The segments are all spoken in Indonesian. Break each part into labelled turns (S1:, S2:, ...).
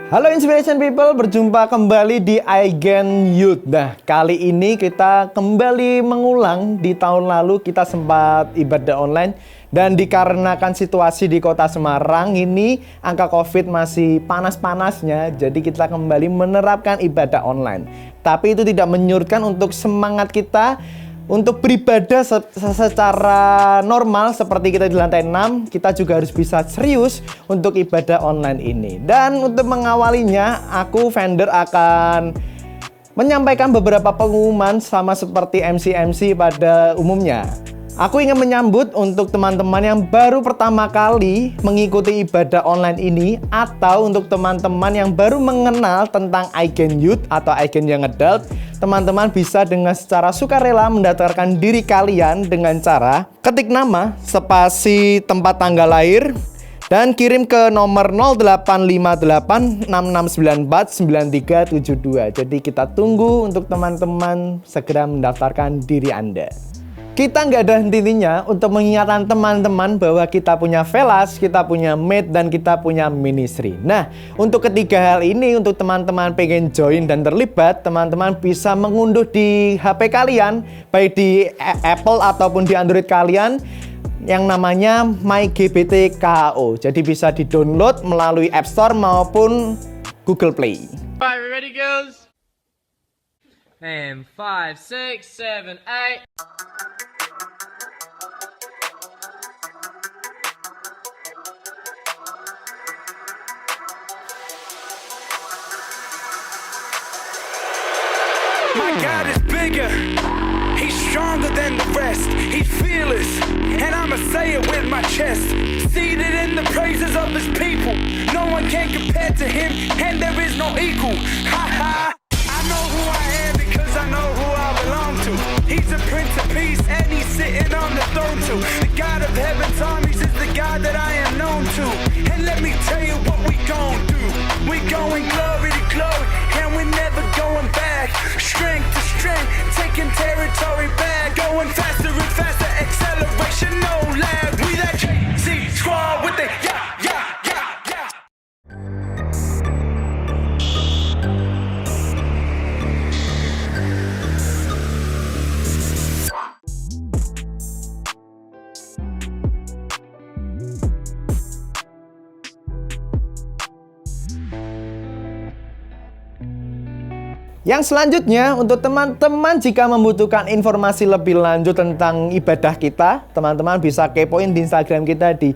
S1: Halo Inspiration People, berjumpa kembali di iGen Youth. Nah, kali ini kita kembali mengulang. Di tahun lalu kita sempat ibadah online, dan dikarenakan situasi di kota Semarang ini angka COVID masih panas-panasnya, jadi kita kembali menerapkan ibadah online. Tapi itu tidak menyurutkan untuk semangat kita untuk beribadah secara normal seperti kita di lantai 6, kita juga harus bisa serius untuk ibadah online ini. Dan untuk mengawalinya, aku vendor akan menyampaikan beberapa pengumuman sama seperti MC-MC pada umumnya. Aku ingin menyambut untuk teman-teman yang baru pertama kali mengikuti ibadah online ini, atau untuk teman-teman yang baru mengenal tentang iGen Youth atau iGen Young Adult. Teman-teman bisa dengan secara sukarela mendaftarkan diri kalian dengan cara ketik nama, spasi tempat tanggal lahir, dan kirim ke nomor 085866949372. Jadi kita tunggu untuk teman-teman segera mendaftarkan diri Anda. Kita nggak ada henti-hentinya untuk mengingatkan teman-teman bahwa kita punya Velas, kita punya Meet, dan kita punya Ministry. Nah, untuk ketiga hal ini, untuk teman-teman pengen join dan terlibat, teman-teman bisa mengunduh di HP kalian, baik di Apple ataupun di Android kalian, yang namanya MyGBT-KHO. Jadi bisa di-download melalui App Store maupun Google Play.
S2: Alright, we ready, girls? And 5, 6, 7, 8.
S3: My God is bigger, He's stronger than the rest, He's fearless, and I'ma say it with my chest. Seated in the praises of His people, no one can compare to Him, and there is no equal. Ha ha! I know who I am because I know who I belong to. He's a Prince of Peace, and He's sitting on the throne too. The God of heaven's armies is the God that I am known to. And let me tell you what we gon' do. We going glory to glory, and we're never going back. Strength to strength, taking territory back. Going faster and faster, acceleration, no lag. We that KC squad with the yeah, yeah, yeah, yeah.
S1: Yang selanjutnya, untuk teman-teman jika membutuhkan informasi lebih lanjut tentang ibadah kita, teman-teman bisa kepoin di Instagram kita di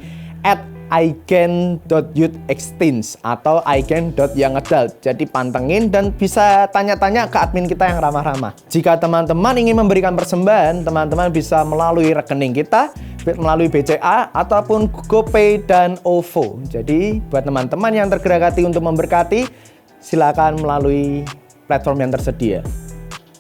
S1: @igen.youthexteens atau igen.youngadult. Jadi pantengin dan bisa tanya-tanya ke admin kita yang ramah-ramah. Jika teman-teman ingin memberikan persembahan, teman-teman bisa melalui rekening kita, melalui BCA ataupun GoPay dan OVO. Jadi buat teman-teman yang tergerak hati untuk memberkati, silakan melalui platform yang tersedia.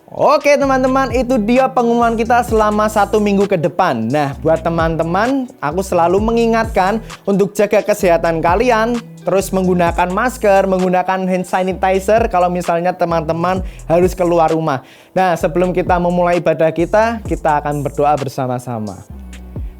S1: Oke teman-teman, itu dia pengumuman kita selama 1 minggu ke depan. Nah, buat teman-teman, aku selalu mengingatkan untuk jaga kesehatan kalian, terus menggunakan masker, menggunakan hand sanitizer kalau misalnya teman-teman harus keluar rumah. Nah, sebelum kita memulai ibadah kita akan berdoa bersama-sama.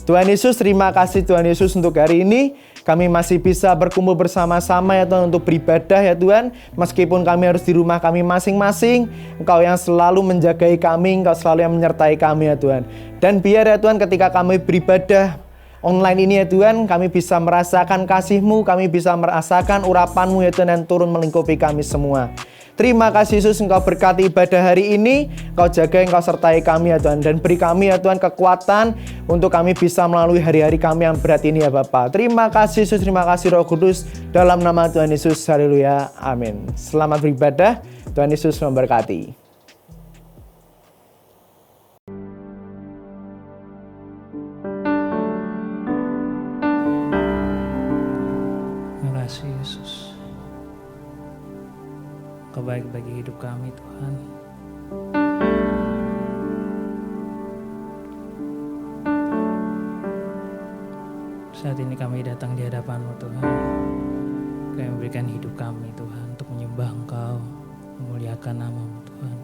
S1: Tuhan Yesus, terima kasih Tuhan Yesus untuk hari ini. Kami masih bisa berkumpul bersama-sama ya Tuhan untuk beribadah ya Tuhan. Meskipun kami harus di rumah kami masing-masing, Engkau yang selalu menjagai kami, Engkau selalu yang menyertai kami ya Tuhan. Dan biar ya Tuhan ketika kami beribadah online ini ya Tuhan, kami bisa merasakan kasih-Mu, kami bisa merasakan urapan-Mu ya Tuhan yang turun melingkupi kami semua. Terima kasih Yesus, Engkau berkati ibadah hari ini, Engkau jaga, Engkau sertai kami ya Tuhan, dan beri kami ya Tuhan kekuatan untuk kami bisa melalui hari-hari kami yang berat ini ya Bapa. Terima kasih Yesus, terima kasih Roh Kudus, dalam nama Tuhan Yesus, haleluya, amin. Selamat beribadah, Tuhan Yesus memberkati.
S4: Terima kasih Yesus. Kau baik bagi hidup kami Tuhan. Saat ini kami datang di hadapan-Mu Tuhan. Kami memberikan hidup kami Tuhan untuk menyembah Engkau, memuliakan nama-Mu Tuhan.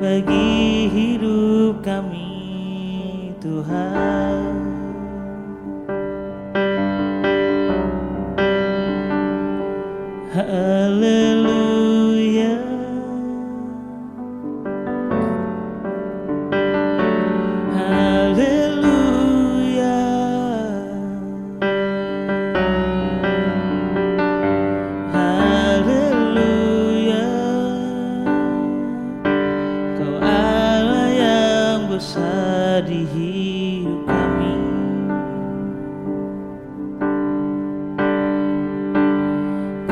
S4: bagi hidup kami Tuhan. Haleluya. Haleluya. Haleluya. Kau Allah yang besar di hidup kami.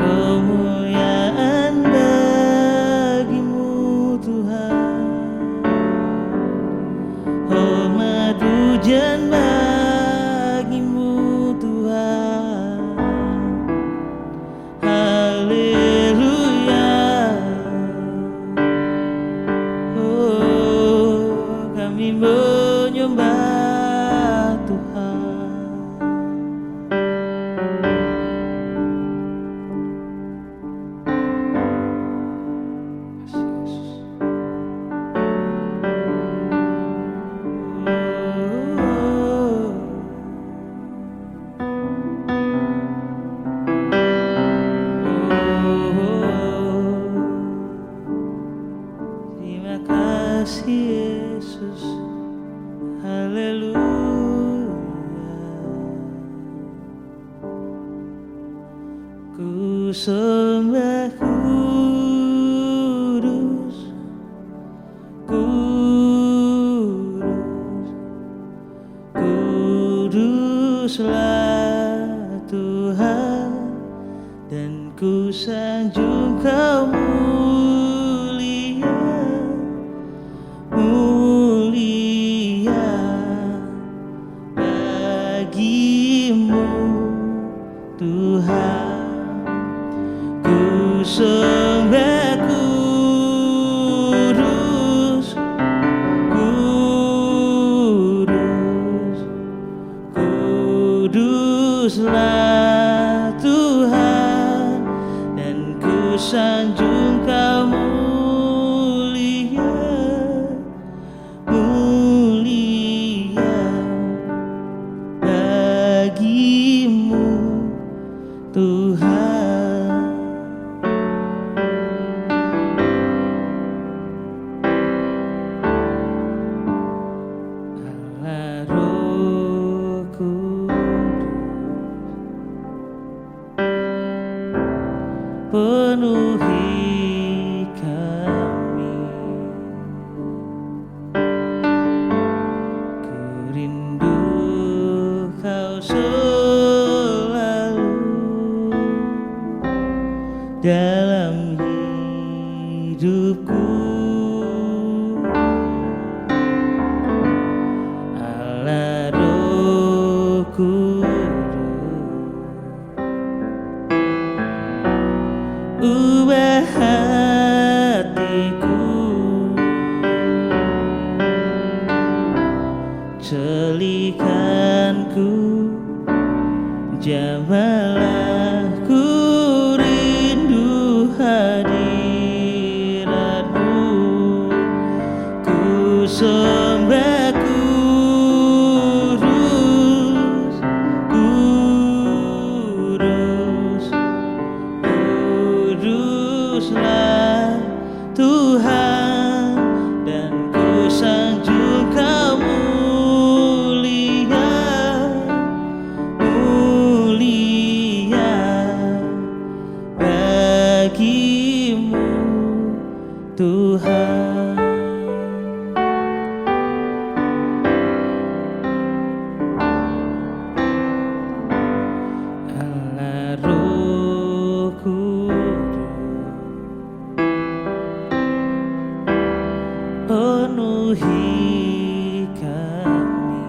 S4: Kemuliaan bagimu Tuhan, hormat pujian bagimu Tuhan. Haleluya. Oh, kami menyembah Tuhan. Terima kasih Yesus. Haleluya. Ku sembah kudus, kudus, kuduslah Tuhan, dan ku sanjung Kau mulia, mulia bagimu Tuhan. Ku sembah kudus, kudus, kuduslah Tuhan, dan ku sanjung Kau mulia, mulia bagimu Tuhan. Allah Roh Kudus, penuhi kami. Ku rindu Kau selalu dalam hidupku. Allah Roh Kudus, ubah hatiku, celikanku, jamalah ku rindu hadiratmu. Ku sembah kudus, kudus, kuduslah Tuhan, dan ku sanjung Kau mulia, mulia bagimu Tuhan. Allah Roh Kudus, penuhi kami.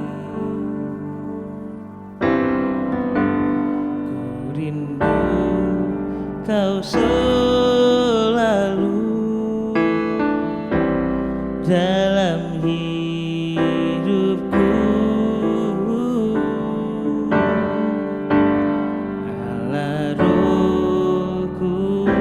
S4: Ku rindu Kau selalu dalam hidupku. Allah Roh Kudus,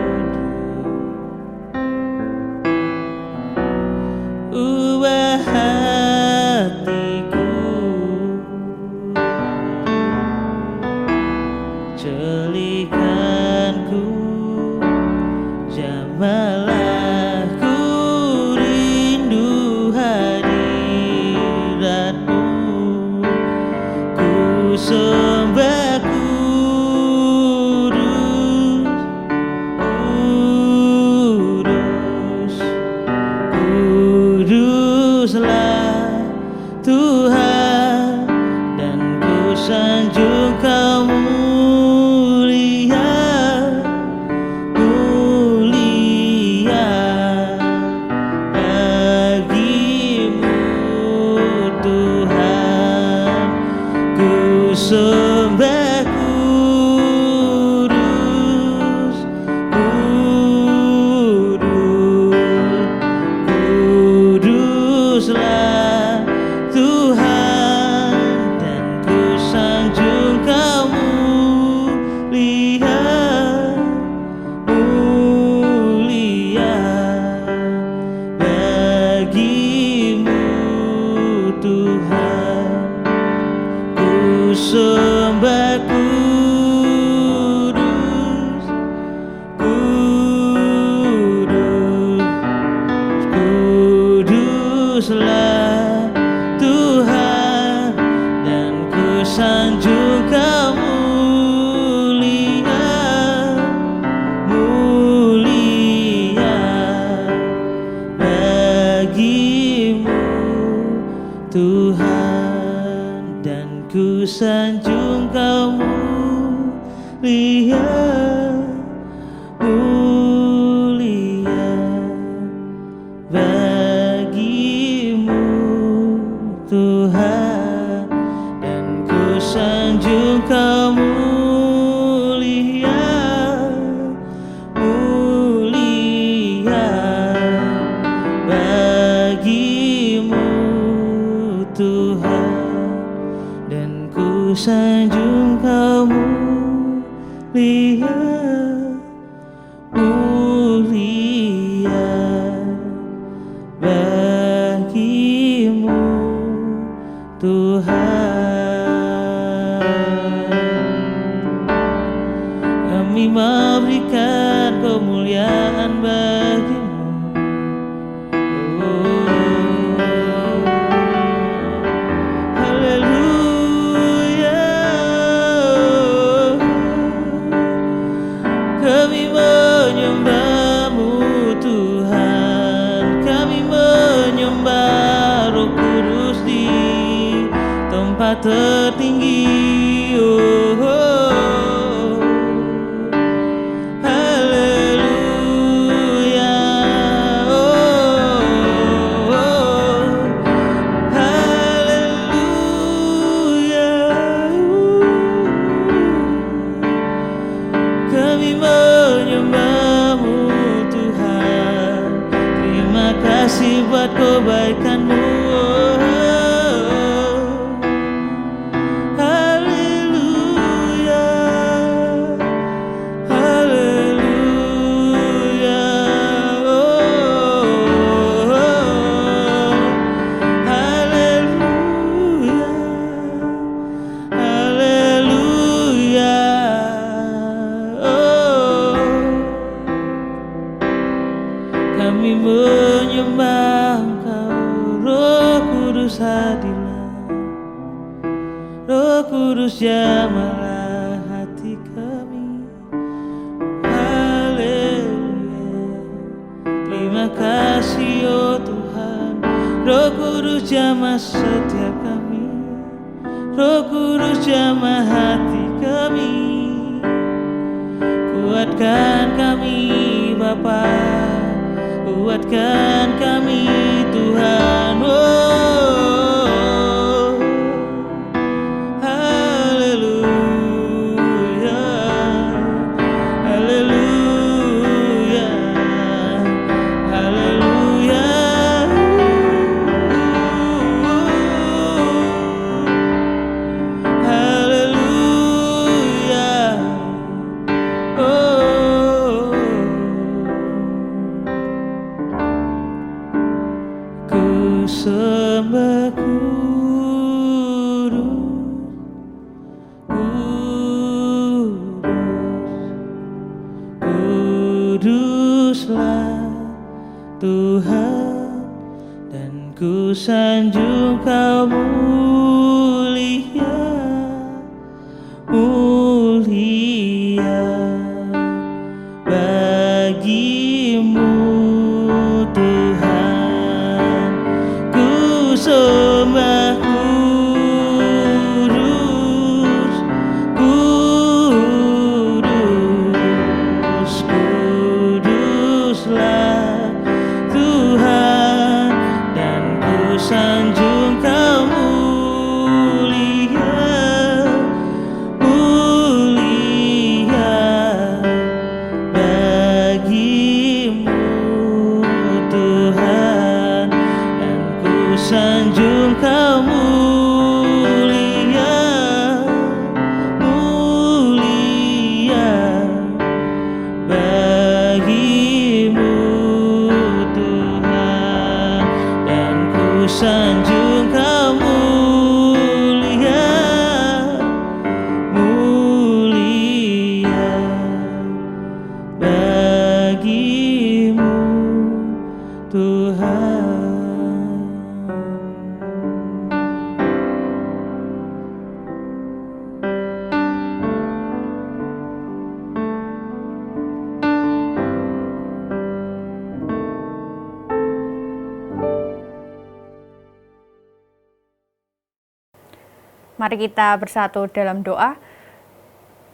S4: bagimu Tuhan, ku sembah kudus, kudus, kuduslah Tuhan, dan ku sanjung Kau mulia, mulia bagimu Tuhan, dan ku sanjung Kau mulia, mulia bagimu Tuhan, dan ku sanjung Kau mulia, mulia bagimu Tuhan, dan ku sanjung Kau mulia, mulia bagimu Tuhan. Kami memberikan kemuliaan bagimu, oh, haleluya. Kami menyembah-Mu Tuhan, kami menyembah Roh Kudus di tempat tertinggi, oh, oh. Haleluya, oh, oh. Haleluya, kami menyembah-Mu Tuhan, terima kasih buat kebaikan-Mu, oh. Haleluya, haleluya, oh, oh. Haleluya, haleluya, oh. Kami menyembah Engkau, Roh Kudus hadirlah, Roh Kudus jamahlah hati kami. Haleluya, terima kasih oh Tuhan, Roh Kudus jamah setiap kami, Roh Kudus jamah hati kami. Kuatkan kami Bapa, kuatkan kami Tuhan, oh. Haleluya, haleluya, haleluya, haleluya, oh. Ku sembah kudus, kudus, kuduslah Tuhan, dan ku sanjung Kau mulia, mulia bagimu Tuhan, ku sembah kudus, kudus, kuduslah Tuhan, dan ku sanjung Kau mulia, mulia bagimu Tuhan, dan ku sanjung Kau mulia, mulia bagimu Tuhan, sanjung Kau mulia, mulia bagimu Tuhan.
S5: Mari kita bersatu dalam doa.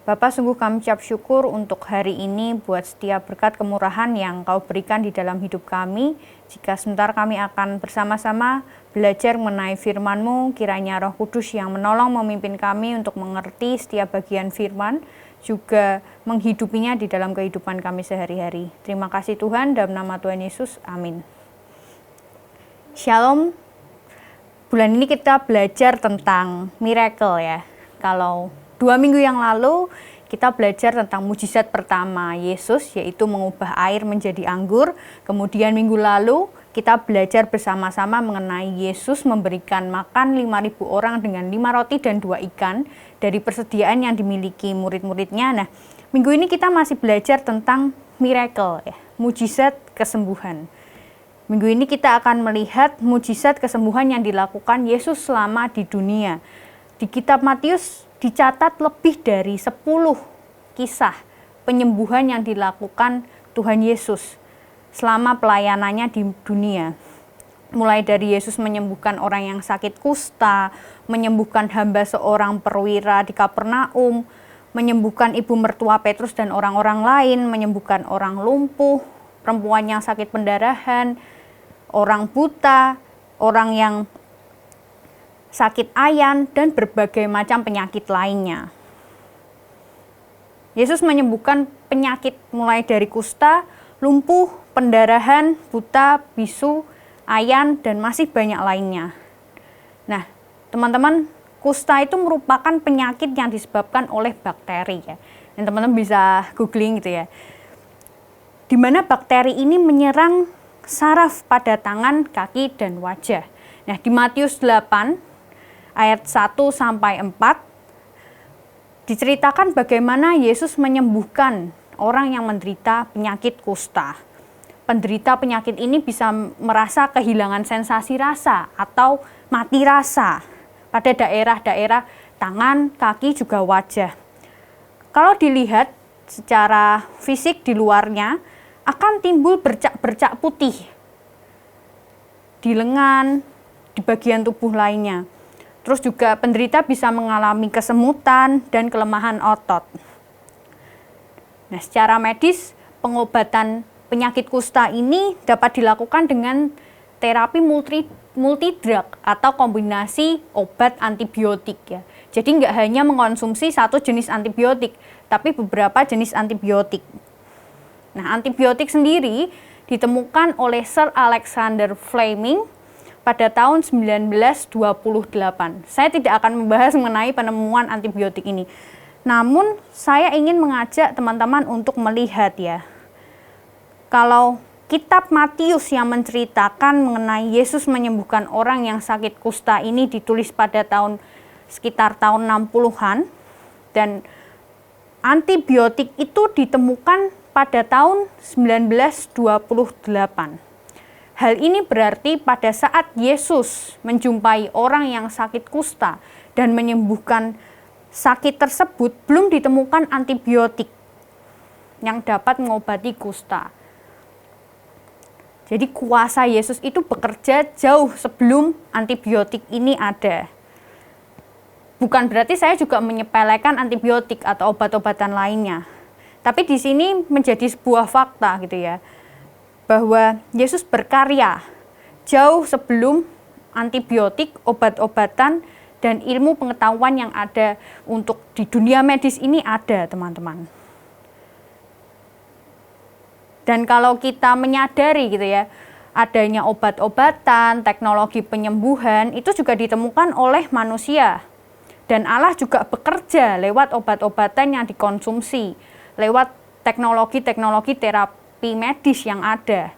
S5: Bapa, sungguh kami ucap syukur untuk hari ini buat setiap berkat kemurahan yang Kau berikan di dalam hidup kami. Jika sebentar kami akan bersama-sama belajar mengenai firman-Mu, kiranya Roh Kudus yang menolong memimpin kami untuk mengerti setiap bagian firman, juga menghidupinya di dalam kehidupan kami sehari-hari. Terima kasih Tuhan, dalam nama Tuhan Yesus, amin. Shalom. Bulan ini kita belajar tentang miracle ya. Kalau 2 minggu yang lalu kita belajar tentang mujizat pertama Yesus, yaitu mengubah air menjadi anggur. Kemudian minggu lalu kita belajar bersama-sama mengenai Yesus memberikan makan 5.000 orang dengan 5 roti dan 2 ikan dari persediaan yang dimiliki murid-muridnya. Nah, minggu ini kita masih belajar tentang miracle ya, mujizat kesembuhan. Minggu ini kita akan melihat mujizat kesembuhan yang dilakukan Yesus selama di dunia. Di kitab Matius dicatat lebih dari 10 kisah penyembuhan yang dilakukan Tuhan Yesus selama pelayanannya di dunia. Mulai dari Yesus menyembuhkan orang yang sakit kusta, menyembuhkan hamba seorang perwira di Kapernaum, menyembuhkan ibu mertua Petrus dan orang-orang lain, menyembuhkan orang lumpuh, perempuan yang sakit pendarahan, orang buta, orang yang sakit ayan, dan berbagai macam penyakit lainnya. Yesus menyembuhkan penyakit mulai dari kusta, lumpuh, pendarahan, buta, bisu, ayan, dan masih banyak lainnya. Nah, teman-teman, kusta itu merupakan penyakit yang disebabkan oleh bakteri ya. Dan teman-teman bisa googling gitu ya. Di mana bakteri ini menyerang saraf pada tangan, kaki, dan wajah. Nah, di Matius 8 ayat 1-4 diceritakan bagaimana Yesus menyembuhkan orang yang menderita penyakit kusta. Penderita penyakit ini bisa merasa kehilangan sensasi rasa atau mati rasa pada daerah-daerah tangan, kaki, juga wajah. Kalau dilihat secara fisik di luarnya, akan timbul bercak-bercak putih di lengan, di bagian tubuh lainnya. Terus juga penderita bisa mengalami kesemutan dan kelemahan otot. Nah, secara medis, pengobatan penyakit kusta ini dapat dilakukan dengan terapi multidrug atau kombinasi obat antibiotik ya. Jadi nggak hanya mengkonsumsi satu jenis antibiotik, tapi beberapa jenis antibiotik. Nah, antibiotik sendiri ditemukan oleh Sir Alexander Fleming pada tahun 1928. Saya tidak akan membahas mengenai penemuan antibiotik ini. Namun, saya ingin mengajak teman-teman untuk melihat ya. Kalau kitab Matius yang menceritakan mengenai Yesus menyembuhkan orang yang sakit kusta ini ditulis pada sekitar tahun 60-an, dan antibiotik itu ditemukan pada tahun 1928. Hal ini berarti pada saat Yesus menjumpai orang yang sakit kusta dan menyembuhkan sakit tersebut, belum ditemukan antibiotik yang dapat mengobati kusta. Jadi kuasa Yesus itu bekerja jauh sebelum antibiotik ini ada. Bukan berarti saya juga menyepelekan antibiotik atau obat-obatan lainnya. Tapi di sini menjadi sebuah fakta gitu ya, bahwa Yesus berkarya jauh sebelum antibiotik, obat-obatan, dan ilmu pengetahuan yang ada untuk di dunia medis ini ada, teman-teman. Dan kalau kita menyadari gitu ya, adanya obat-obatan, teknologi penyembuhan, itu juga ditemukan oleh manusia. Dan Allah juga bekerja lewat obat-obatan yang dikonsumsi, lewat teknologi-teknologi terapi medis yang ada.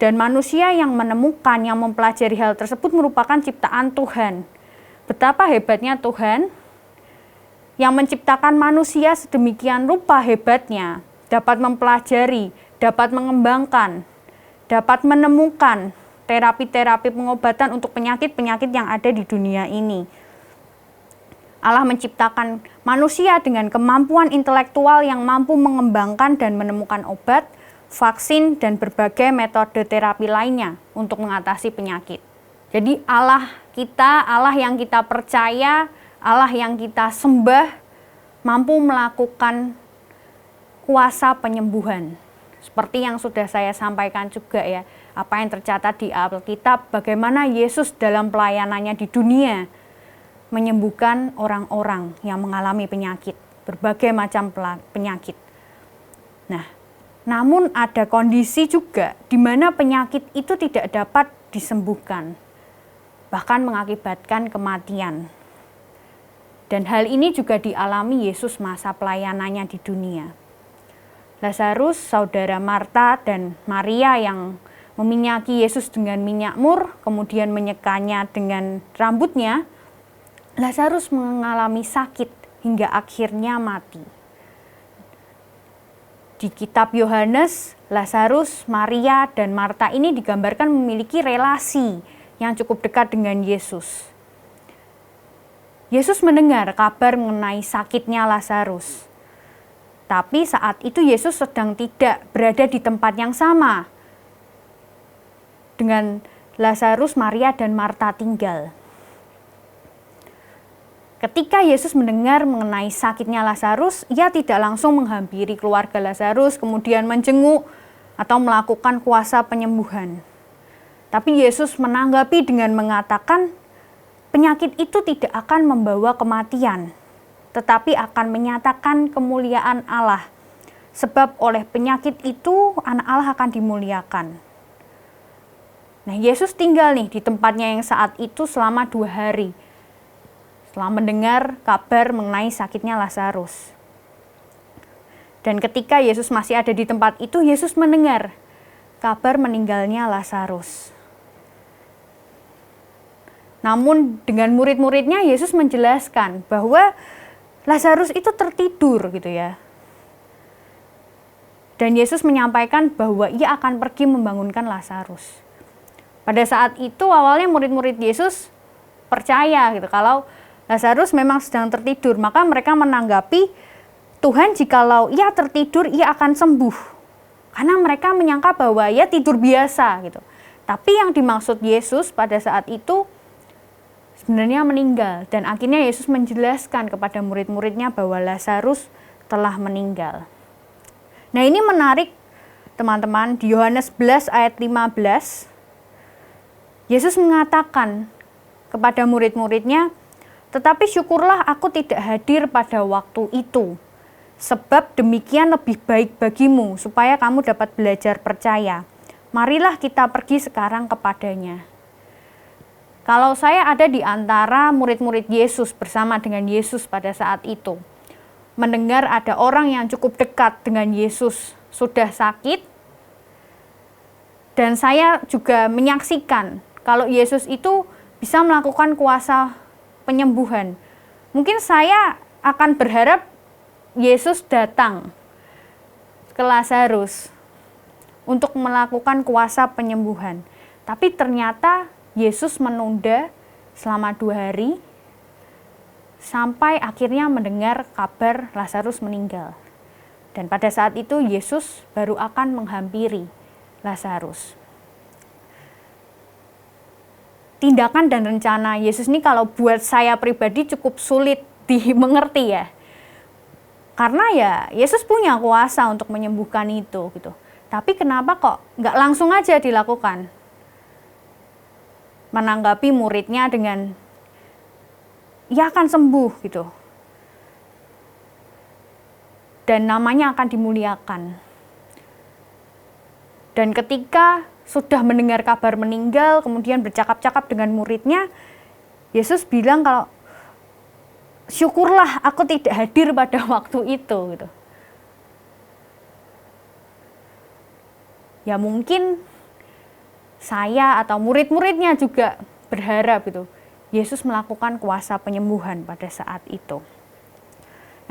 S5: Dan manusia yang menemukan, yang mempelajari hal tersebut merupakan ciptaan Tuhan. Betapa hebatnya Tuhan yang menciptakan manusia sedemikian rupa hebatnya, dapat mempelajari, dapat mengembangkan, dapat menemukan terapi-terapi pengobatan untuk penyakit-penyakit yang ada di dunia ini. Allah menciptakan manusia dengan kemampuan intelektual yang mampu mengembangkan dan menemukan obat, vaksin, dan berbagai metode terapi lainnya untuk mengatasi penyakit. Jadi Allah kita, Allah yang kita percaya, Allah yang kita sembah, mampu melakukan kuasa penyembuhan. Seperti yang sudah saya sampaikan juga ya, apa yang tercatat di Alkitab, bagaimana Yesus dalam pelayanannya di dunia menyembuhkan orang-orang yang mengalami penyakit, berbagai macam penyakit. Nah, namun ada kondisi juga di mana penyakit itu tidak dapat disembuhkan, bahkan mengakibatkan kematian. Dan hal ini juga dialami Yesus masa pelayanannya di dunia. Lazarus, saudara Marta dan Maria yang meminyaki Yesus dengan minyak mur, kemudian menyekanya dengan rambutnya, Lazarus mengalami sakit hingga akhirnya mati. Di kitab Yohanes, Lazarus, Maria, dan Marta ini digambarkan memiliki relasi yang cukup dekat dengan Yesus. Yesus mendengar kabar mengenai sakitnya Lazarus. Tapi saat itu Yesus sedang tidak berada di tempat yang sama dengan Lazarus, Maria, dan Marta tinggal. Ketika Yesus mendengar mengenai sakitnya Lazarus, ia tidak langsung menghampiri keluarga Lazarus, kemudian menjenguk atau melakukan kuasa penyembuhan. Tapi Yesus menanggapi dengan mengatakan, penyakit itu tidak akan membawa kematian, tetapi akan menyatakan kemuliaan Allah. Sebab oleh penyakit itu, anak Allah akan dimuliakan. Nah, Yesus tinggal nih di tempatnya yang saat itu selama 2 hari. Setelah mendengar kabar mengenai sakitnya Lazarus. Dan ketika Yesus masih ada di tempat itu, Yesus mendengar kabar meninggalnya Lazarus. Namun dengan murid-muridnya Yesus menjelaskan bahwa Lazarus itu tertidur gitu ya. Dan Yesus menyampaikan bahwa ia akan pergi membangunkan Lazarus. Pada saat itu awalnya murid-murid Yesus percaya gitu kalau Lazarus memang sedang tertidur, maka mereka menanggapi Tuhan jikalau ia tertidur ia akan sembuh. Karena mereka menyangka bahwa ia tidur biasa gitu. Tapi yang dimaksud Yesus pada saat itu sebenarnya meninggal, dan akhirnya Yesus menjelaskan kepada murid-muridnya bahwa Lazarus telah meninggal. Nah, ini menarik teman-teman, di Yohanes 11 ayat 15 Yesus mengatakan kepada murid-muridnya, tetapi syukurlah aku tidak hadir pada waktu itu, sebab demikian lebih baik bagimu, supaya kamu dapat belajar percaya. Marilah kita pergi sekarang kepadanya. Kalau saya ada di antara murid-murid Yesus bersama dengan Yesus pada saat itu, mendengar ada orang yang cukup dekat dengan Yesus sudah sakit, dan saya juga menyaksikan kalau Yesus itu bisa melakukan kuasa penyembuhan. Mungkin saya akan berharap Yesus datang ke Lazarus untuk melakukan kuasa penyembuhan. Tapi ternyata Yesus menunda selama 2 hari sampai akhirnya mendengar kabar Lazarus meninggal. Dan pada saat itu Yesus baru akan menghampiri Lazarus. Tindakan dan rencana Yesus ini kalau buat saya pribadi cukup sulit dimengerti ya. Karena ya Yesus punya kuasa untuk menyembuhkan itu gitu. Tapi kenapa kok nggak langsung aja dilakukan? Menanggapi muridnya dengan ia akan sembuh gitu. Dan namanya akan dimuliakan. Dan ketika sudah mendengar kabar meninggal, kemudian bercakap-cakap dengan muridnya, Yesus bilang kalau syukurlah aku tidak hadir pada waktu itu gitu. Ya mungkin saya atau murid-muridnya juga berharap gitu, Yesus melakukan kuasa penyembuhan pada saat itu.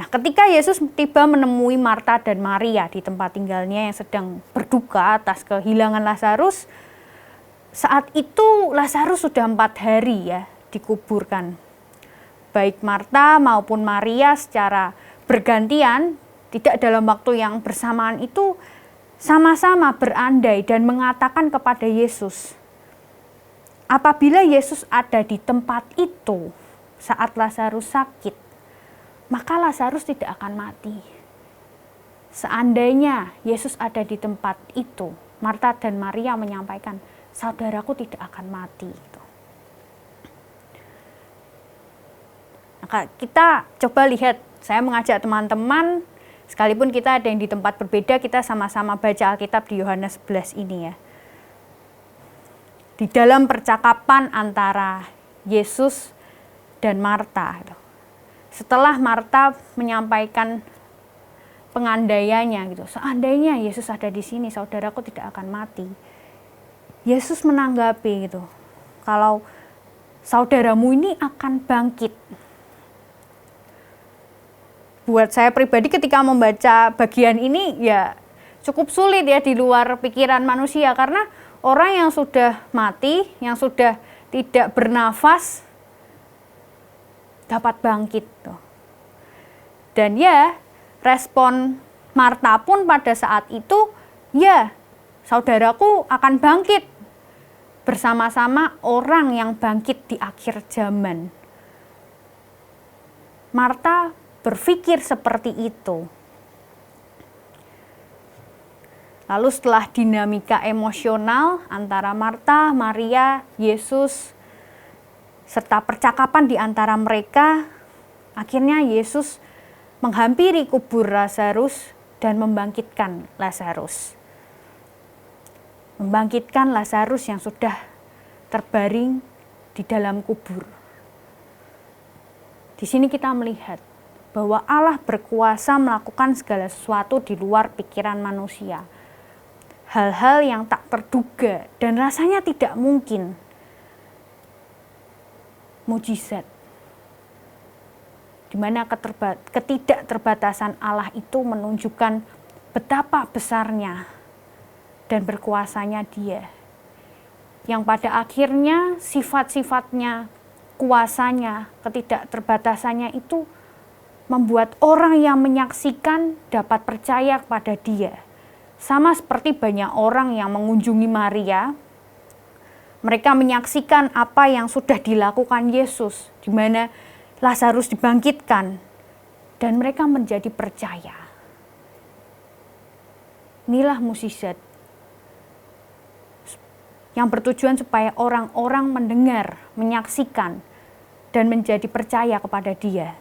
S5: Nah, ketika Yesus tiba menemui Marta dan Maria di tempat tinggalnya yang sedang berduka atas kehilangan Lazarus, saat itu Lazarus sudah 4 hari ya dikuburkan. Baik Marta maupun Maria secara bergantian, tidak dalam waktu yang bersamaan itu, sama-sama berandai dan mengatakan kepada Yesus, apabila Yesus ada di tempat itu saat Lazarus sakit, maka Lazarus tidak akan mati. Seandainya Yesus ada di tempat itu, Marta dan Maria menyampaikan, saudaraku tidak akan mati. Maka kita coba lihat, saya mengajak teman-teman, sekalipun kita ada yang di tempat berbeda, kita sama-sama baca Alkitab di Yohanes 11 ini ya. Di dalam percakapan antara Yesus dan Marta, setelah Marta menyampaikan pengandaiannya gitu, seandainya Yesus ada di sini, saudaraku tidak akan mati. Yesus menanggapi gitu, kalau saudaramu ini akan bangkit. Buat saya pribadi ketika membaca bagian ini ya cukup sulit ya di luar pikiran manusia, karena orang yang sudah mati, yang sudah tidak bernafas dapat bangkit. Dan ya respon Marta pun pada saat itu, ya saudaraku akan bangkit bersama-sama orang yang bangkit di akhir zaman. Marta berpikir seperti itu. Lalu setelah dinamika emosional antara Marta, Maria, Yesus, serta percakapan di antara mereka, akhirnya Yesus menghampiri kubur Lazarus dan membangkitkan Lazarus. Membangkitkan Lazarus yang sudah terbaring di dalam kubur. Di sini kita melihat bahwa Allah berkuasa melakukan segala sesuatu di luar pikiran manusia. Hal-hal yang tak terduga dan rasanya tidak mungkin. Mujizat. Di mana ketidakterbatasan Allah itu menunjukkan betapa besarnya dan berkuasanya Dia. Yang pada akhirnya sifat-sifatnya, kuasanya, ketidakterbatasannya itu membuat orang yang menyaksikan dapat percaya kepada Dia. Sama seperti banyak orang yang mengunjungi Maria, mereka menyaksikan apa yang sudah dilakukan Yesus, di mana Lazarus dibangkitkan, dan mereka menjadi percaya. Inilah mukjizat yang bertujuan supaya orang-orang mendengar, menyaksikan, dan menjadi percaya kepada Dia.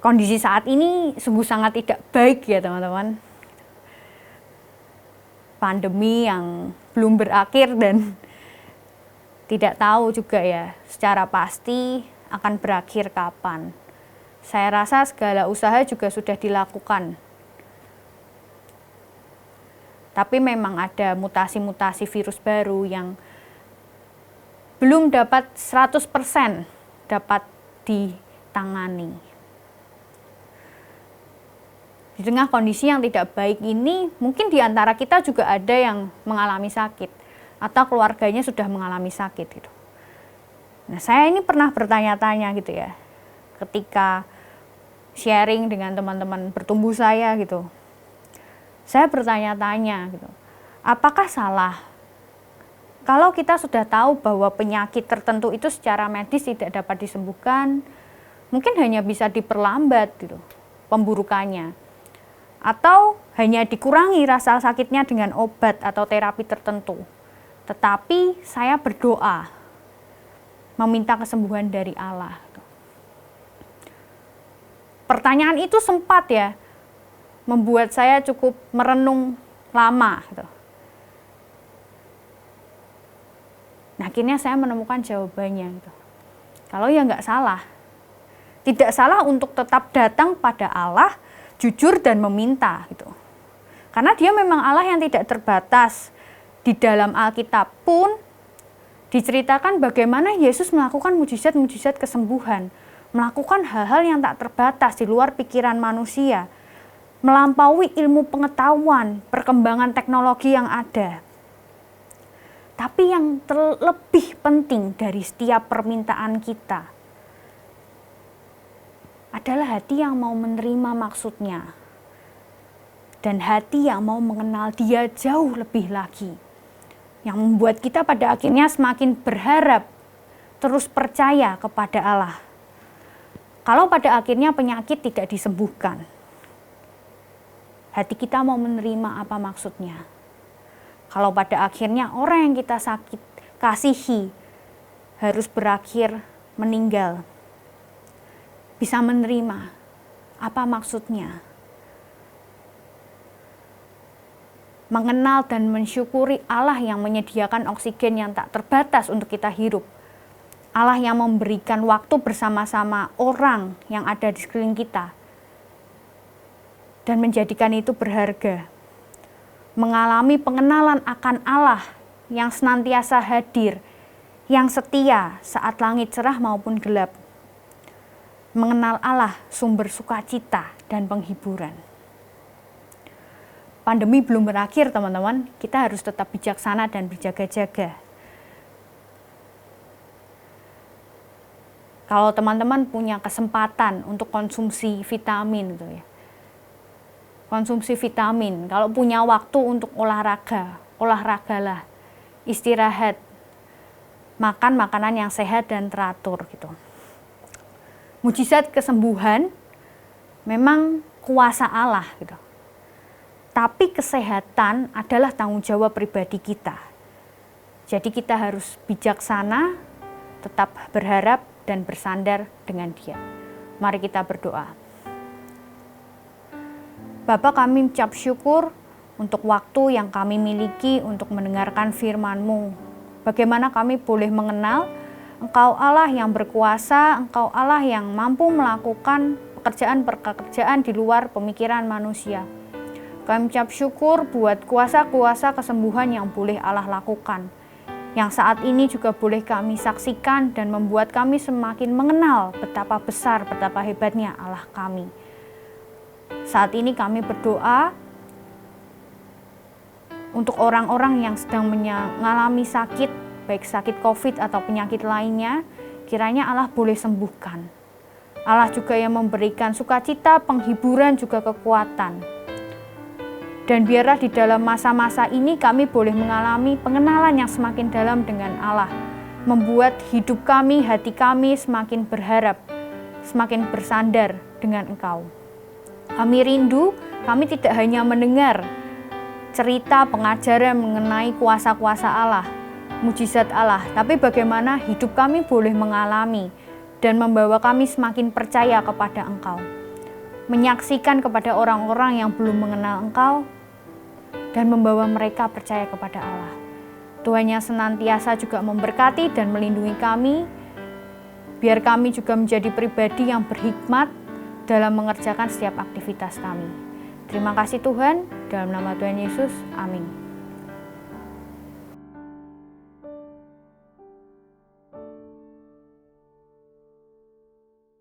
S5: Kondisi saat ini sungguh sangat tidak baik ya teman-teman. Pandemi yang belum berakhir dan tidak tahu juga ya secara pasti akan berakhir kapan. Saya rasa segala usaha juga sudah dilakukan. Tapi memang ada mutasi-mutasi virus baru yang belum dapat 100% dapat ditangani. Di tengah kondisi yang tidak baik ini, mungkin di antara kita juga ada yang mengalami sakit atau keluarganya sudah mengalami sakit gitu. Nah, saya ini pernah bertanya-tanya gitu ya, ketika sharing dengan teman-teman bertumbuh saya gitu. Saya bertanya-tanya gitu, apakah salah kalau kita sudah tahu bahwa penyakit tertentu itu secara medis tidak dapat disembuhkan, mungkin hanya bisa diperlambat gitu pemburukannya, atau hanya dikurangi rasa sakitnya dengan obat atau terapi tertentu. Tetapi saya berdoa meminta kesembuhan dari Allah. Pertanyaan itu sempat ya membuat saya cukup merenung lama gitu. Nah, akhirnya saya menemukan jawabannya gitu. Kalau ya nggak salah. Tidak salah untuk tetap datang pada Allah, jujur dan meminta gitu. Karena dia memang Allah yang tidak terbatas. Di dalam Alkitab pun diceritakan bagaimana Yesus melakukan mujizat-mujizat kesembuhan, melakukan hal-hal yang tak terbatas di luar pikiran manusia, melampaui ilmu pengetahuan, perkembangan teknologi yang ada. Tapi yang terlebih penting dari setiap permintaan kita adalah hati yang mau menerima maksudnya dan hati yang mau mengenal Dia jauh lebih lagi, yang membuat kita pada akhirnya semakin berharap, terus percaya kepada Allah. Kalau pada akhirnya penyakit tidak disembuhkan, hati kita mau menerima apa maksudnya. Kalau pada akhirnya orang yang kita kasihi harus berakhir meninggal, bisa menerima apa maksudnya. Mengenal dan mensyukuri Allah yang menyediakan oksigen yang tak terbatas untuk kita hirup. Allah yang memberikan waktu bersama-sama orang yang ada di sekeliling kita. Dan menjadikan itu berharga. Mengalami pengenalan akan Allah yang senantiasa hadir, yang setia saat langit cerah maupun gelap. Mengenal Allah sumber sukacita dan penghiburan. Pandemi belum berakhir teman-teman, kita harus tetap bijaksana dan berjaga-jaga. Kalau teman-teman punya kesempatan untuk konsumsi vitamin gitu ya. Konsumsi vitamin, kalau punya waktu untuk olahraga, olahragalah, istirahat, makan makanan yang sehat dan teratur gitu. Mujizat kesembuhan memang kuasa Allah gitu. Tapi kesehatan adalah tanggung jawab pribadi kita. Jadi kita harus bijaksana, tetap berharap dan bersandar dengan Dia. Mari kita berdoa. Bapa, kami ucap syukur untuk waktu yang kami miliki untuk mendengarkan firman-Mu. Bagaimana kami boleh mengenal Engkau Allah yang berkuasa, Engkau Allah yang mampu melakukan pekerjaan-pekerjaan di luar pemikiran manusia. Kami ucap syukur buat kuasa-kuasa kesembuhan yang boleh Allah lakukan, yang saat ini juga boleh kami saksikan dan membuat kami semakin mengenal betapa besar, betapa hebatnya Allah kami. Saat ini kami berdoa untuk orang-orang yang sedang mengalami sakit, baik sakit COVID atau penyakit lainnya, kiranya Allah boleh sembuhkan. Allah juga yang memberikan sukacita, penghiburan, juga kekuatan. Dan biarlah di dalam masa-masa ini kami boleh mengalami pengenalan yang semakin dalam dengan Allah, membuat hidup kami, hati kami semakin berharap, semakin bersandar dengan Engkau. Kami rindu, kami tidak hanya mendengar cerita pengajaran mengenai kuasa-kuasa Allah, mujizat Allah, tapi bagaimana hidup kami boleh mengalami dan membawa kami semakin percaya kepada Engkau, menyaksikan kepada orang-orang yang belum mengenal Engkau, dan membawa mereka percaya kepada Allah. Tuhan yang senantiasa juga memberkati dan melindungi kami, biar kami juga menjadi pribadi yang berhikmat dalam mengerjakan setiap aktivitas kami. Terima kasih Tuhan, dalam nama Tuhan Yesus, amin.